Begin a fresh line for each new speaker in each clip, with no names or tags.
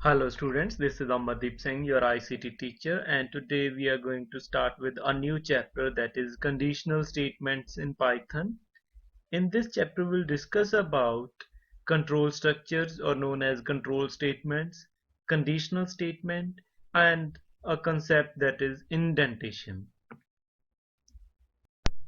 Hello students, this is Amardeep Singh, your ICT teacher, and today we are going to start with a new chapter, that is conditional statements in Python. In this chapter we'll discuss about control structures, or known as control statements, conditional statement, and a concept that is indentation.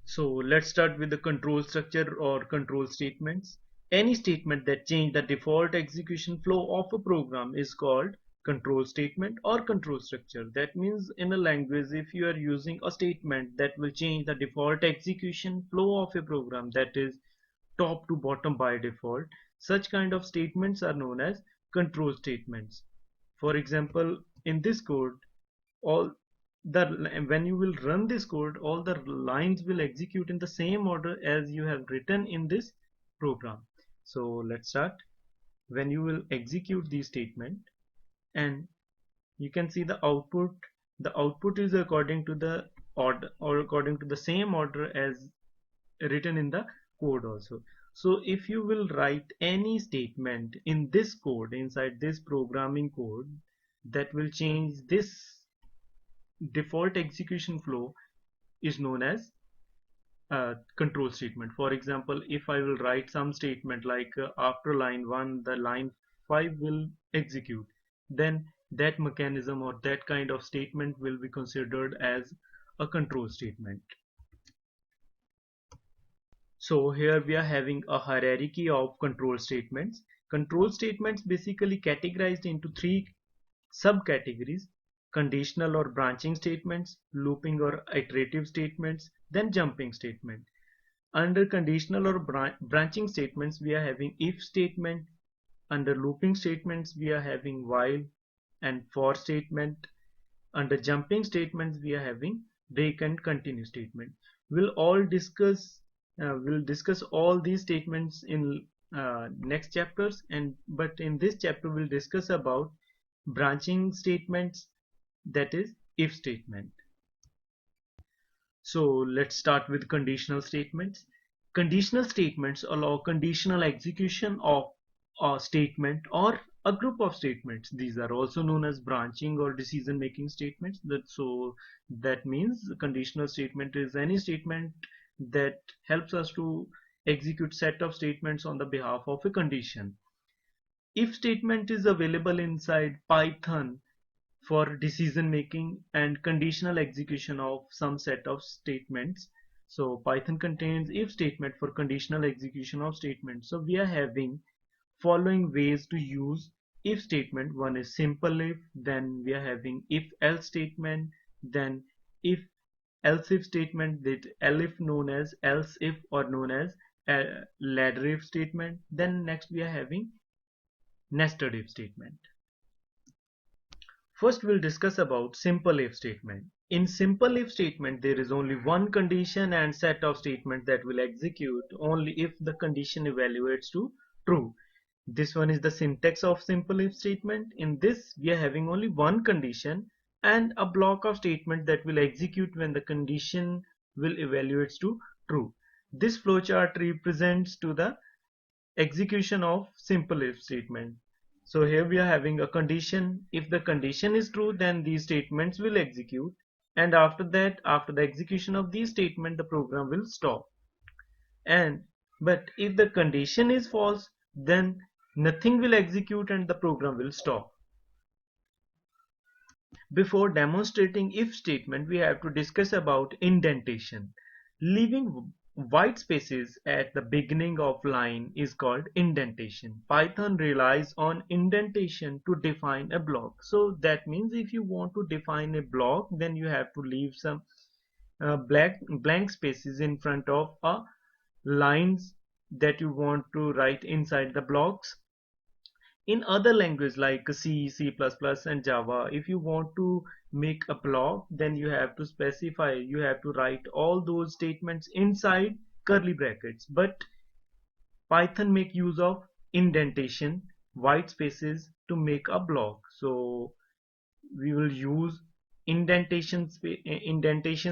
So let's start with the control structure or control statements. Any statement that change the default execution flow of a program is called control statement or control structure. That means in a language, if you are using a statement that will change the default execution flow of a program, that is top to bottom by default, such kind of statements are known as control statements. For example, in this code, all the when you will run this code, all the lines will execute in the same order as you have written in this program. So let's start. When you will execute the statement, and you can see the output is according to the order, or according to the same order as written in the code also. So if you will write any statement in this code, inside this programming code, that will change this default execution flow, is known as control statement. For example, if I will write some statement like after line 1 the line 5 will execute, then that mechanism or that kind of statement will be considered as a control statement. So here we are having a hierarchy of control statements. Control statements basically categorized into three subcategories: conditional or branching statements, looping or iterative statements, then jumping statement. Under conditional or branching statements, we are having if statement. Under looping statements, we are having while and for statement. Under jumping statements, we are having break and continue statement. We'll discuss all these statements in next chapters, but in this chapter we'll discuss about branching statements, that is if statement. So let's start with conditional statements. Conditional statements allow conditional execution of a statement or a group of statements. These are also known as branching or decision making statements. That means conditional statement is any statement that helps us to execute set of statements on the behalf of a condition. If statement is available inside Python for decision making and conditional execution of some set of statements. So Python contains if statement for conditional execution of statements. So we are having following ways to use if statement. One is simple if, then we are having if else statement, then if else if statement, that elif known as else if or known as ladder if statement. Then next we are having nested if statement. First we'll discuss about simple if statement. In simple if statement, there is only one condition and set of statements that will execute only if the condition evaluates to true. This one is the syntax of simple if statement. In this we are having only one condition and a block of statement that will execute when the condition will evaluates to true. This flowchart represents to the execution of simple if statement. So here we are having a condition. If the condition is true, then these statements will execute, and after that, after the execution of these statements, the program will stop. And but if the condition is false, then nothing will execute and the program will stop. Before demonstrating if statement, we have to discuss about indentation. Leaving white spaces at the beginning of line is called indentation. Python relies on indentation to define a block. So that means if you want to define a block, then you have to leave some blank spaces in front of lines that you want to write inside the blocks. In other languages like C, C++, and Java, if you want to make a block, then you have to specify, you have to write all those statements inside curly brackets. But Python make use of indentation, white spaces, to make a block. So we will use indentation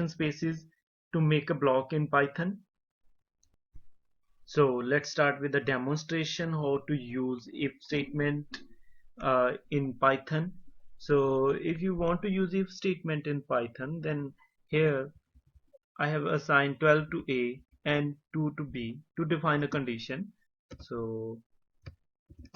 spaces to make a block in Python. So let's start with the demonstration how to use if statement. in Python. So if you want to use if statement in Python, then here I have assigned 12 to A and 2 to B to define a condition. So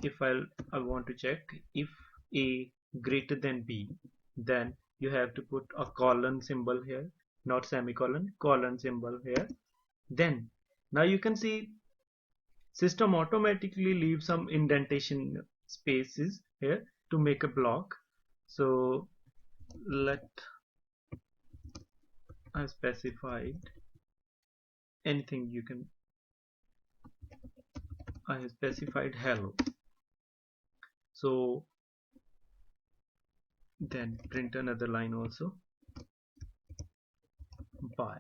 if I want to check if A greater than B, then you have to put a colon symbol here, not semicolon, colon symbol here. Then now you can see system automatically leaves some indentation spaces here to make a block. So let I specified anything you can. I have specified hello. So then print another line also bye.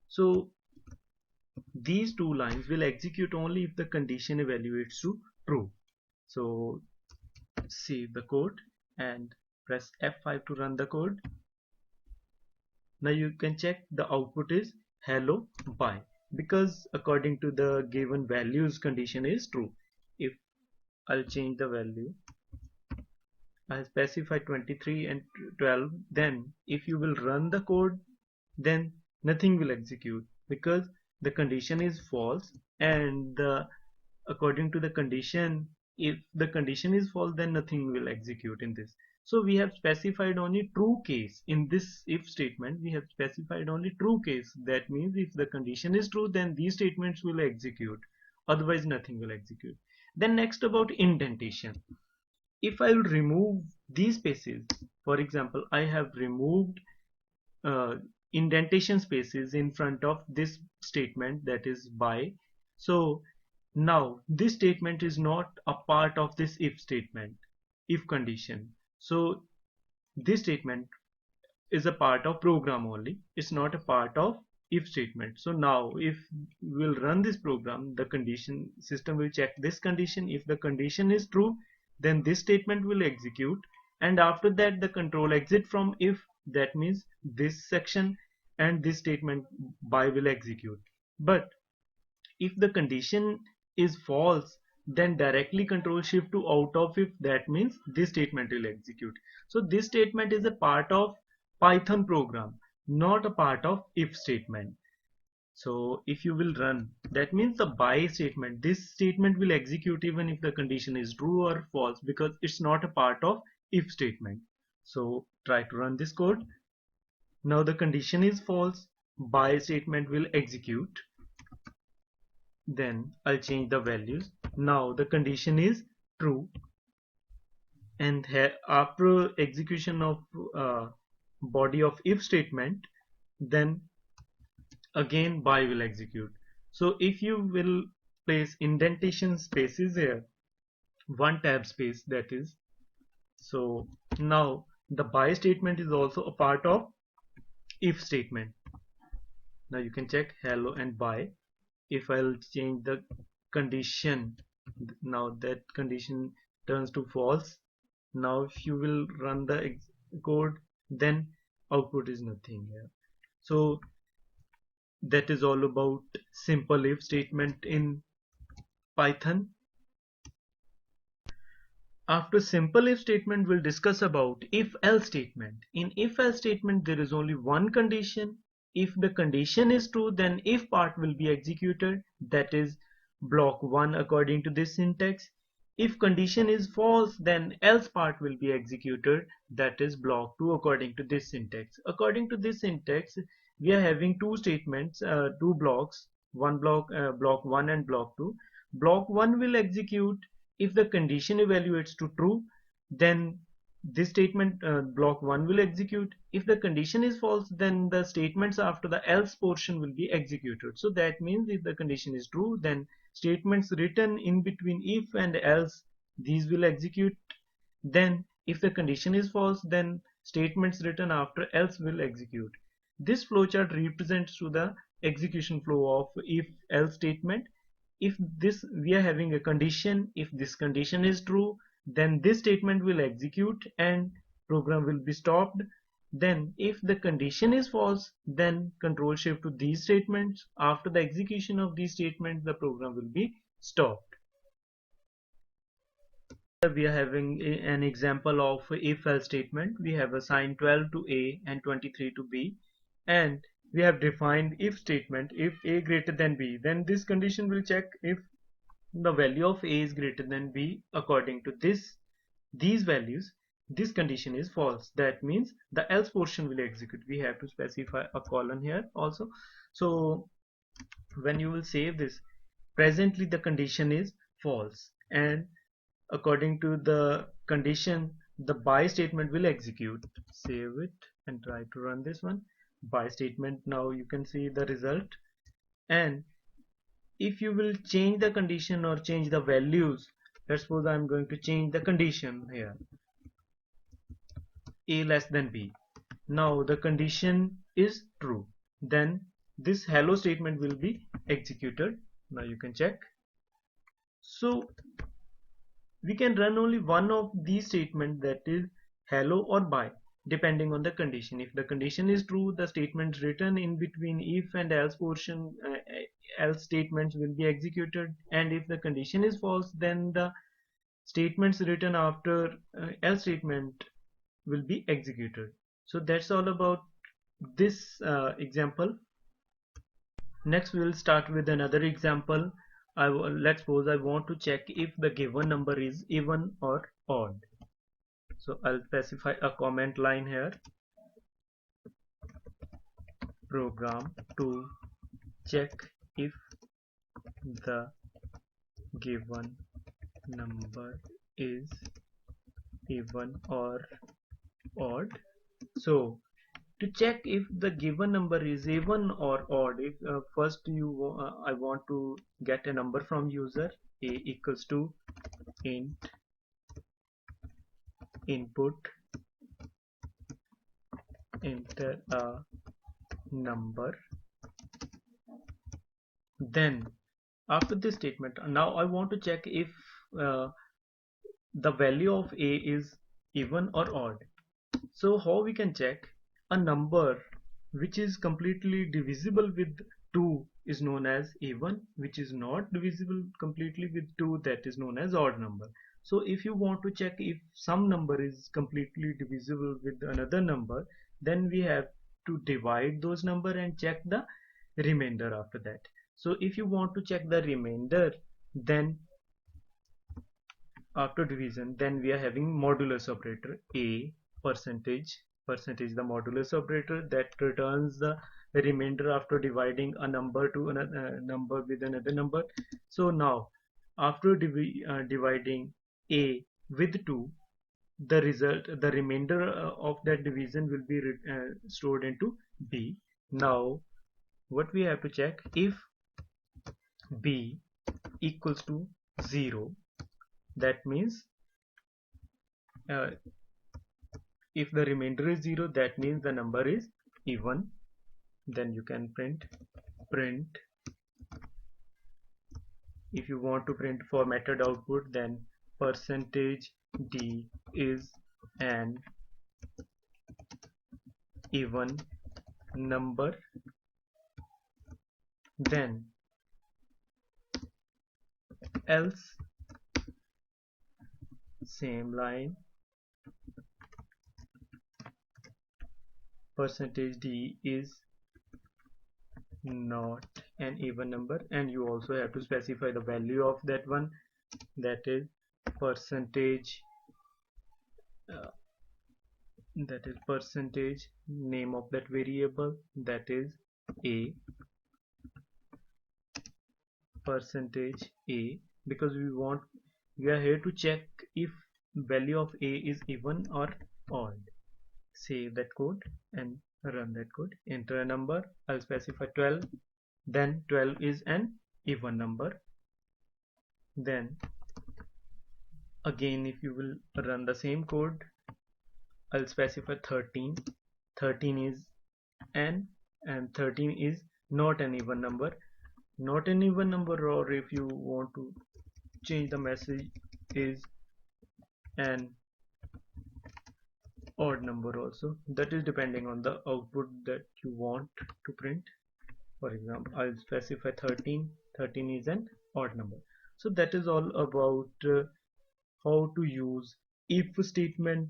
So these two lines will execute only if the condition evaluates to true. So save the code and press F5 to run the code. Now you can check the output is hello bye, because according to the given values condition is true. If I'll change the value, I specify 23 and 12, then if you will run the code, then nothing will execute because the condition is false, and according to the condition, if the condition is false, then nothing will execute in this. So we have specified only true case in this if statement. We have specified only true case. That means if the condition is true, then these statements will execute, otherwise nothing will execute. Then next about indentation. If I will remove these spaces, for example, I have removed uh, indentation spaces in front of this statement, that is by. So now this statement is not a part of this if statement, if condition. So this statement is a part of program only, it's not a part of if statement. So now if we'll run this program, the condition system will check this condition. If the condition is true, then this statement will execute, and after that the control exit from if, that means this section, and this statement by will execute. But if the condition is false, then directly control shift to out of if, that means this statement will execute. So this statement is a part of Python program, not a part of if statement. So if you will run, that means the by statement, this statement will execute even if the condition is true or false, because it's not a part of if statement. So try to run this code. Now the condition is false, by statement will execute. Then I'll change the values. Now the condition is true, and after execution of body of if statement, then again by will execute. So if you will place indentation spaces here, one tab space that is, so now the by statement is also a part of if statement. Now you can check hello and by. If I'll change the condition, now that condition turns to false. Now if you will run the code, then output is nothing here. So that is all about simple if statement in Python. After simple if statement, we'll discuss about if else statement. In if else statement, there is only one condition. If the condition is true, then if part will be executed, that is block 1 according to this syntax. If condition is false, then else part will be executed, that is block 2 according to this syntax. According to this syntax, we are having two statements, two blocks, one block, block 1 and block 2. Block 1 will execute if the condition evaluates to true, then this statement, block 1 will execute. If the condition is false, then the statements after the else portion will be executed. So that means if the condition is true, then statements written in between if and else, these will execute. Then if the condition is false, then statements written after else will execute. This flowchart represents to the execution flow of if else statement. If this we are having a condition, if this condition is true, then this statement will execute and program will be stopped. Then if the condition is false, then control shift to these statements. After the execution of these statements, the program will be stopped. We are having an example of if-else statement. We have assigned 12 to A and 23 to B, and we have defined if statement. If A greater than B, then this condition will check if the value of A is greater than B. According to these values, this condition is false. That means the else portion will execute. We have to specify a colon here also. So when you will save this, presently the condition is false, and according to the condition the by statement will execute. Save it and try to run this one. By statement, now you can see the result. And if you will change the condition or change the values, let's suppose I'm going to change the condition here, A less than B. Now the condition is true, then this hello statement will be executed. Now you can check. So we can run only one of these statements, that is hello or by, depending on the condition. If the condition is true, the statements written in between if and else portion, else statements will be executed, and if the condition is false, then the statements written after else statement will be executed. So that's all about this example. Next we will start with another example. Let's suppose I want to check if the given number is even or odd. So I'll specify a comment line here. Program to check if the given number is even or odd. So to check if the given number is even or odd, if first I want to get a number from user, a equals to int input, enter a number. Then after this statement, now I want to check if the value of a is even or odd. So how we can check? A number which is completely divisible with 2 is known as even, which is not divisible completely with 2, that is known as odd number. So if you want to check if some number is completely divisible with another number, then we have to divide those number and check the remainder after that. So if you want to check the remainder, then after division, then we are having modulus operator. A percentage the modulus operator that returns the remainder after dividing a number to another number with another number. So now after dividing A with 2, the remainder of that division will be stored into B. Now what we have to check, if B equals to 0, that means uh, if the remainder is 0, that means the number is even. Then you can print. If you want to print formatted output, then percentage %d is an even number. Then else, same line, percentage %d is not an even number, and you also have to specify the value of that one, that is percentage percentage name of that variable, that is a, percentage a, because we are here to check if value of a is even or odd. Save that code and run that code. Enter a number. I'll specify 12. Then 12 is an even number. Then again, if you will run the same code, I'll specify 13. 13 is an, and 13 is not an even number. Not an even number, or if you want to change the message, is an odd number also. That is depending on the output that you want to print. For example, I'll specify 13. 13 is an odd number. So that is all about how to use if statement,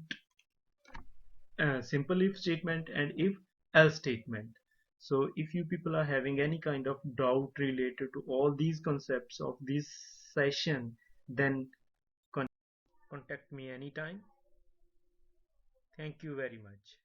simple if statement, and if else statement. So if you people are having any kind of doubt related to all these concepts of this session, then contact me anytime. Thank you very much.